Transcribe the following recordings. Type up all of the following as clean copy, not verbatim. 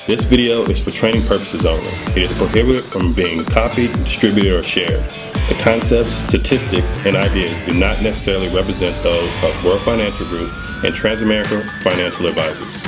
This video is for training purposes only. It is prohibited from being copied, distributed, or shared. The concepts, statistics, and ideas do not necessarily represent those of World Financial Group and Transamerica Financial Advisors.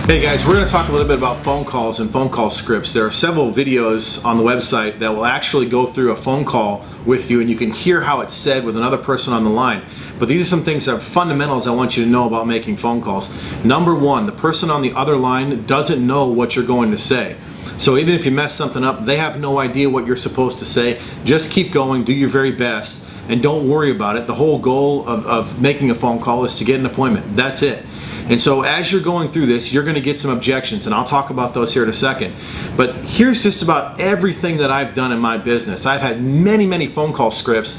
Hey guys, we're going to talk a little bit about phone calls and phone call scripts. There are several videos on the website that will actually go through a phone call with you and you can hear how it's said with another person on the line. But these are some things that are fundamentals I want you to know about making phone calls. Number one, the person on the other line doesn't know what you're going to say. So even if you mess something up, they have no idea what you're supposed to say. Just keep going, do your very best, and don't worry about it. The whole goal of making a phone call is to get an appointment. That's it. And so as you're going through this, you're going to get some objections, and I'll talk about those here in a second. But here's just about everything that I've done in my business. I've had many phone call scripts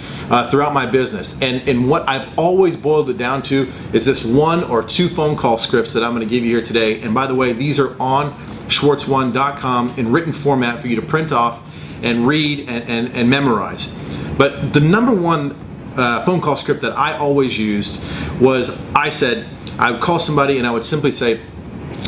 throughout my business, and what I've always boiled it down to is this one or two phone call scripts that I'm going to give you here today. And by the way, these are on schwartz1.com in written format for you to print off and read and memorize. But the number one phone call script that I always used was I would call somebody and I would simply say,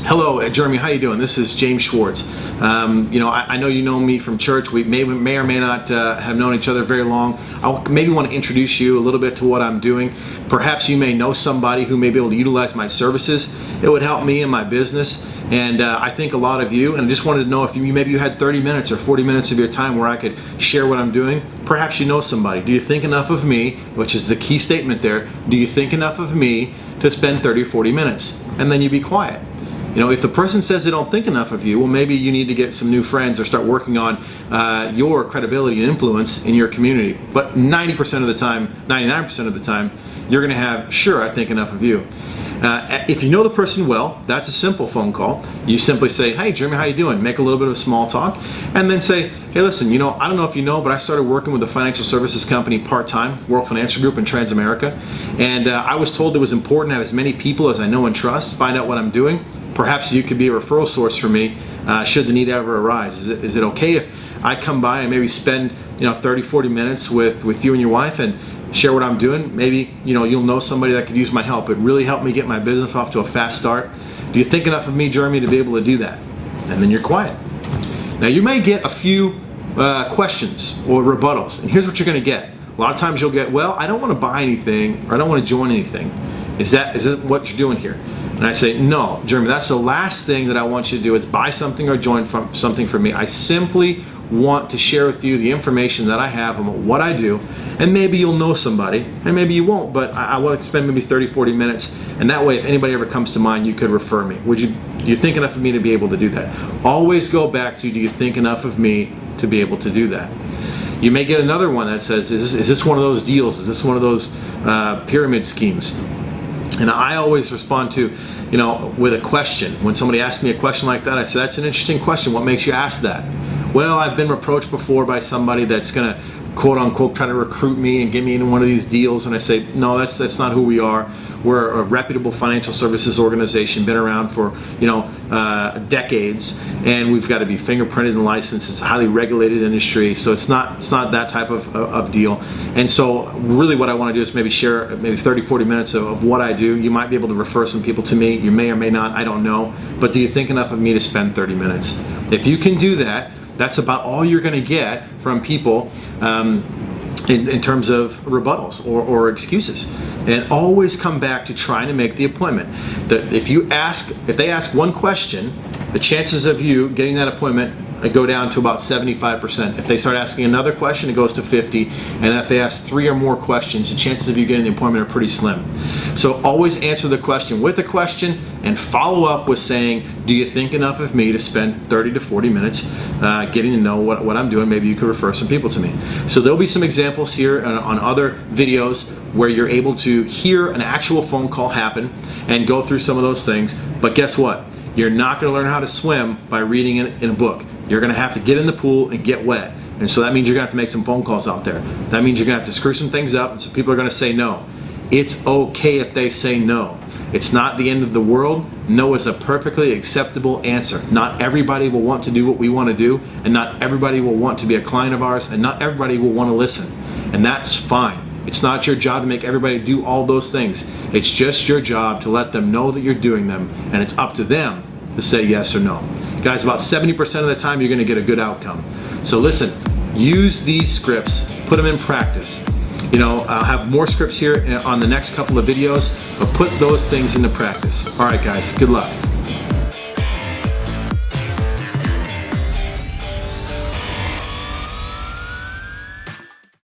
"Hello, Jeremy, how you doing? This is James Schwartz. I know you know me from church. We may or may not have known each other very long. I maybe want to introduce you a little bit to what I'm doing. Perhaps you may know somebody who may be able to utilize my services. It would help me in my business. And I think a lot of you, and I just wanted to know if maybe you had 30 minutes or 40 minutes of your time where I could share what I'm doing. Perhaps you know somebody. Do you think enough of me," which is the key statement there, "do you think enough of me to spend 30 or 40 minutes? And then you be quiet. You know, if the person says they don't think enough of you, well, maybe you need to get some new friends or start working on your credibility and influence in your community. But 90% of the time, 99% of the time, you're going to have, "Sure, I think enough of you." If you know the person well, that's a simple phone call. You simply say, "Hey, Jeremy, how you doing?" Make a little bit of small talk, and then say, "Hey, listen, I don't know if you know, but I started working with a financial services company part-time, World Financial Group and Transamerica, and I was told it was important to have as many people as I know and trust find out what I'm doing. Perhaps you could be a referral source for me should the need ever arise. Is it okay if I come by and maybe spend 30, 40 minutes with you and your wife and share what I'm doing? Maybe you'll know somebody that could use my help. It really helped me get my business off to a fast start. Do you think enough of me, Jeremy, to be able to do that?" And then you're quiet. Now you may get a few questions or rebuttals, and here's what you're going to get. A lot of times you'll get, "Well, I don't want to buy anything, or I don't want to join anything. Is that what you're doing here?" And I say, "No, Jeremy, that's the last thing that I want you to do is buy something or join something from me. I simply want to share with you the information that I have about what I do, and maybe you'll know somebody, and maybe you won't, but I want to spend maybe 30, 40 minutes, and that way if anybody ever comes to mind, you could refer me. Do you think enough of me to be able to do that?" Always go back to, do you think enough of me to be able to do that? You may get another one that says, is this one of those deals? Is this one of those pyramid schemes? And I always respond to, with a question. When somebody asks me a question like that, I say, "That's an interesting question. What makes you ask that?" "Well, I've been approached before by somebody that's going to quote unquote try to recruit me and get me into one of these deals." And I say, "No, that's not who we are. We're a reputable financial services organization, been around for decades, and we've got to be fingerprinted and licensed. It's a highly regulated industry, so it's not that type of deal. And so really what I want to do is maybe share maybe 30, 40 minutes of what I do. You might be able to refer some people to me. You may or may not, I don't know. But do you think enough of me to spend 30 minutes? If you can do that, that's about all you're going to get from people in terms of rebuttals or excuses. And always come back to trying to make the appointment. If they ask one question, the chances of you getting that appointment go down to about 75%. If they start asking another question, it goes to 50. And if they ask 3 or more questions, the chances of you getting the appointment are pretty slim. So always answer the question with a question and follow up with saying, "Do you think enough of me to spend 30 to 40 minutes getting to know what I'm doing? Maybe you could refer some people to me." So there'll be some examples here on other videos where you're able to hear an actual phone call happen and go through some of those things. But guess what? You're not going to learn how to swim by reading it in a book. You're going to have to get in the pool and get wet. And so that means you're going to have to make some phone calls out there. That means you're going to have to screw some things up, and some people are going to say no. It's okay if they say no. It's not the end of the world. No is a perfectly acceptable answer. Not everybody will want to do what we want to do, and not everybody will want to be a client of ours, and not everybody will want to listen. And that's fine. It's not your job to make everybody do all those things. It's just your job to let them know that you're doing them, and it's up to them to say yes or no. Guys, about 70% of the time you're going to get a good outcome. So listen, use these scripts, put them in practice. You know, I'll have more scripts here on the next couple of videos, but put those things into practice. All right, guys, good luck.